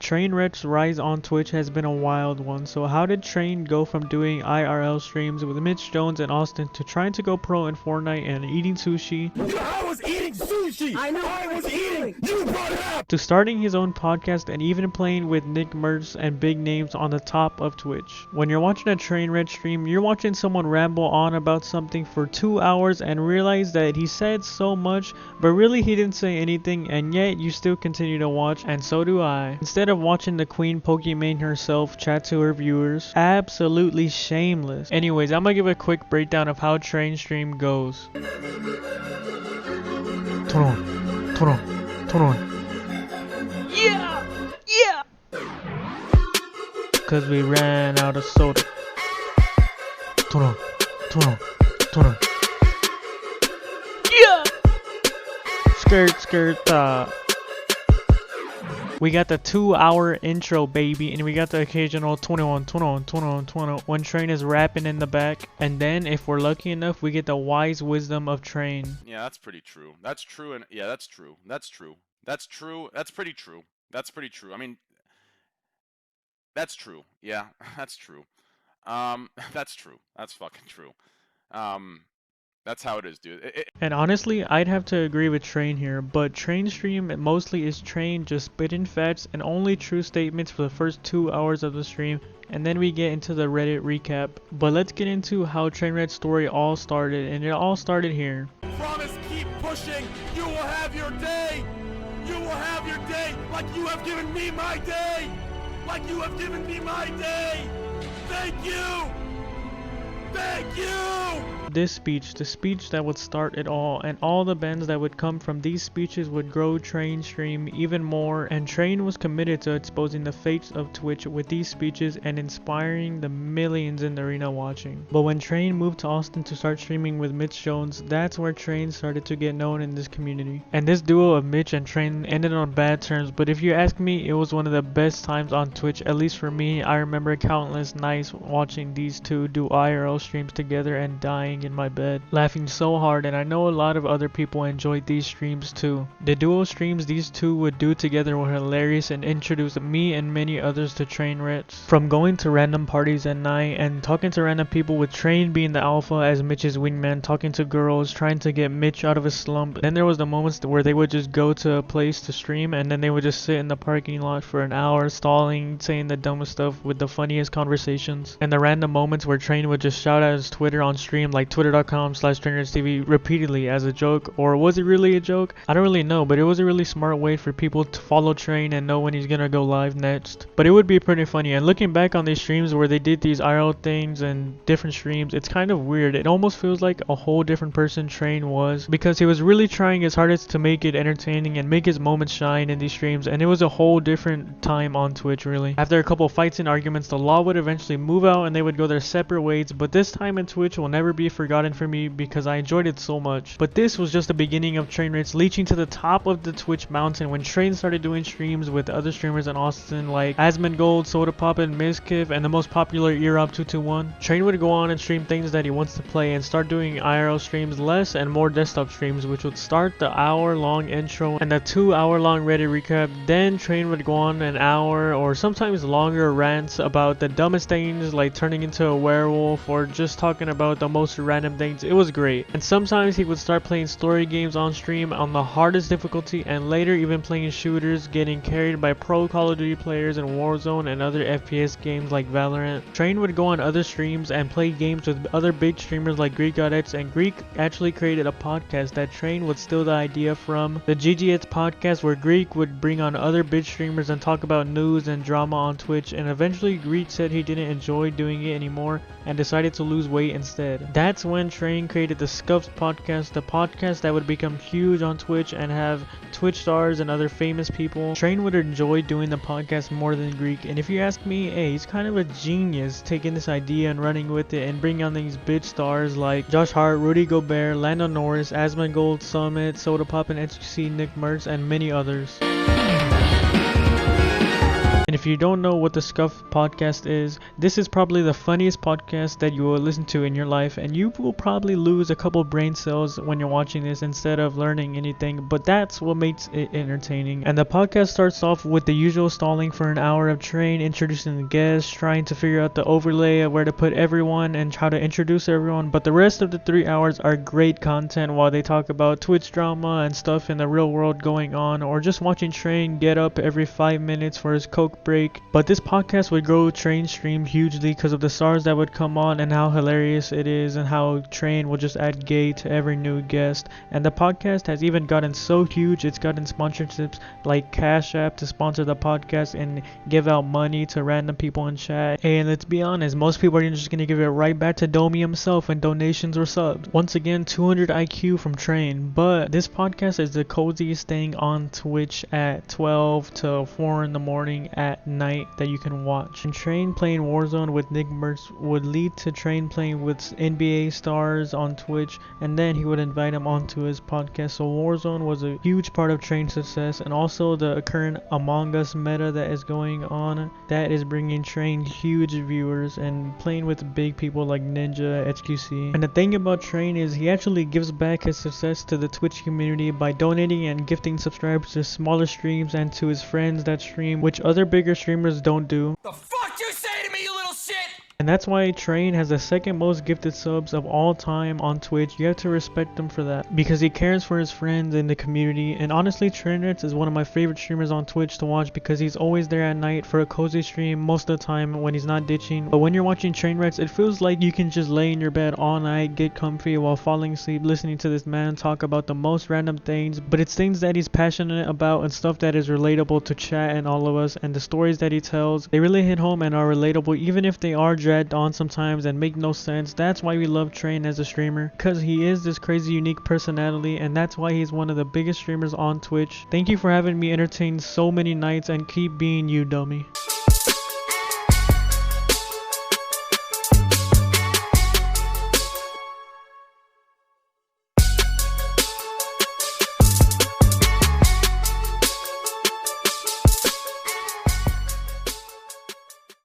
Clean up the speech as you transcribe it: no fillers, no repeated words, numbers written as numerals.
Trainwreck's rise on Twitch has been a wild one. So how did Train go from doing IRL streams with Mitch Jones and Austin to trying to go pro in Fortnite and eating sushi? I was eating sushi! I know I was eating! You brought it up! To starting his own podcast and even playing with Nick Mertz and big names on the top of Twitch. When you're watching a Trainwreck stream, you're watching someone ramble on about something for 2 hours and realize that he said so much, but really he didn't say anything, and yet you still continue to watch, and so do I. Instead of watching the queen Pokimane herself chat to her viewers. Absolutely shameless. Anyways, I'm gonna give a quick breakdown of how Train stream goes. Turn on. Yeah! Cause we ran out of soda. Turn on. Yeah! Skirt. We got the 2-hour intro, baby, and we got the occasional 21 when Train is rapping in the back. And then, if we're lucky enough, we get the wise wisdom of Train. Yeah, that's pretty true. That's true, and yeah, that's true. That's pretty true. That's pretty true. I mean, that's true. Yeah, that's true. That's true. That's fucking true. That's how it is, dude. And honestly, I'd have to agree with Train here, but Train stream mostly is Train just spitting facts and only true statements for the first 2 hours of the stream, and then we get into the Reddit recap. But let's get into how Trainwreck's story all started, and it all started here. Promise, keep pushing. You will have your day. You will have your day like you have given me my day. Like you have given me my day. Thank you. Thank you! This speech, the speech that would start it all, and all the bends that would come from these speeches would grow Train stream even more, and Train was committed to exposing the fates of Twitch with these speeches and inspiring the millions in the arena watching. But when Train moved to Austin to start streaming with Mitch Jones, that's where Train started to get known in this community. And this duo of Mitch and Train ended on bad terms, but if you ask me, it was one of the best times on Twitch, at least for me. I remember countless nights watching these two do IRL streams together and dying in my bed, laughing so hard, and I know a lot of other people enjoyed these streams too. The duo streams these two would do together were hilarious and introduced me and many others to Trainwreck. From going to random parties at night and talking to random people, with Train being the alpha as Mitch's wingman, talking to girls, trying to get Mitch out of his slump. Then there was the moments where they would just go to a place to stream and then they would just sit in the parking lot for an hour stalling, saying the dumbest stuff with the funniest conversations. And the random moments where Train would just shout out his Twitter on stream, like twitter.com/Trainwreckstv repeatedly as a joke. Or was it really a joke? I don't really know, but it was a really smart way for people to follow Train and know when he's gonna go live next. But it would be pretty funny, and looking back on these streams where they did these IRL things and different streams, it's kind of weird. It almost feels like a whole different person Train was, because he was really trying his hardest to make it entertaining and make his moments shine in these streams, and it was a whole different time on Twitch really. After a couple fights and arguments, the law would eventually move out and they would go their separate ways, but this time in Twitch will never be forgotten for me because I enjoyed it so much. But this was just the beginning of Trainwreck reaching to the top of the Twitch mountain when Train started doing streams with other streamers in Austin like Asmongold, Soda Poppin', Mizkiff, and the most popular Earop221. Train would go on and stream things that he wants to play and start doing IRL streams less and more desktop streams, which would start the hour-long intro and the 2-hour-long Reddit recap. Then Train would go on an hour or sometimes longer rants about the dumbest things, like turning into a werewolf or just talking about the most random things. It was great. And sometimes he would start playing story games on stream on the hardest difficulty, and later even playing shooters, getting carried by pro Call of Duty players in Warzone and other FPS games like Valorant. Train would go on other streams and play games with other big streamers like Greek.x, and Greek actually created a podcast that Train would steal the idea from, the GGX podcast, where Greek would bring on other big streamers and talk about news and drama on Twitch, and eventually Greek said he didn't enjoy doing it anymore and decided to lose weight instead. That's when Train created the Scuffed Podcast, the podcast that would become huge on Twitch and have Twitch stars and other famous people. Train would enjoy doing the podcast more than Greek, and if you ask me, hey, he's kind of a genius taking this idea and running with it and bringing on these big stars like Josh Hart, Rudy Gobert, Lando Norris, Asmongold, Summit, Soda Poppin', HTC, Nick Mertz, and many others. And if you don't know what the Scuffed Podcast is, this is probably the funniest podcast that you will listen to in your life, and you will probably lose a couple brain cells when you're watching this instead of learning anything, but that's what makes it entertaining. And the podcast starts off with the usual stalling for an hour of Train introducing the guests, trying to figure out the overlay of where to put everyone and how to introduce everyone, but the rest of the 3 hours are great content while they talk about Twitch drama and stuff in the real world going on, or just watching Train get up every 5 minutes for his coke break. But this podcast would grow Train's stream hugely because of the stars that would come on and how hilarious it is, and how Train will just add gay to every new guest. And the podcast has even gotten so huge, it's gotten sponsorships like Cash App to sponsor the podcast and give out money to random people in chat. And let's be honest, most people are just gonna give it right back to Domi himself in donations or subs. Once again, 200 IQ from Train. But this podcast is the coziest thing on Twitch at 12 to 4 in the morning at night that you can watch. And Train playing Warzone with Nick Mertz would lead to Train playing with NBA stars on Twitch, and then he would invite him onto his podcast. So Warzone was a huge part of Train's success, and also the current Among Us meta that is going on, that is bringing Train huge viewers and playing with big people like Ninja, HQC. And the thing about Train is he actually gives back his success to the Twitch community by donating and gifting subscribers to smaller streams and to his friends that stream, which other bigger streamers don't do. The fuck you say to me, you little shit? And that's why Train has the second most gifted subs of all time on Twitch. You have to respect him for that, because he cares for his friends and the community. And honestly, Trainwreck is one of my favorite streamers on Twitch to watch, because he's always there at night for a cozy stream most of the time when he's not ditching. But when you're watching Trainwreck, it feels like you can just lay in your bed all night, get comfy while falling asleep, listening to this man talk about the most random things. But it's things that he's passionate about and stuff that is relatable to chat and all of us. And the stories that he tells, they really hit home and are relatable, even if they are dragged on sometimes and make no sense. That's why we love Train as a streamer, because he is this crazy unique personality, and that's why he's one of the biggest streamers on Twitch. Thank you for having me entertain so many nights, and keep being you, dummy.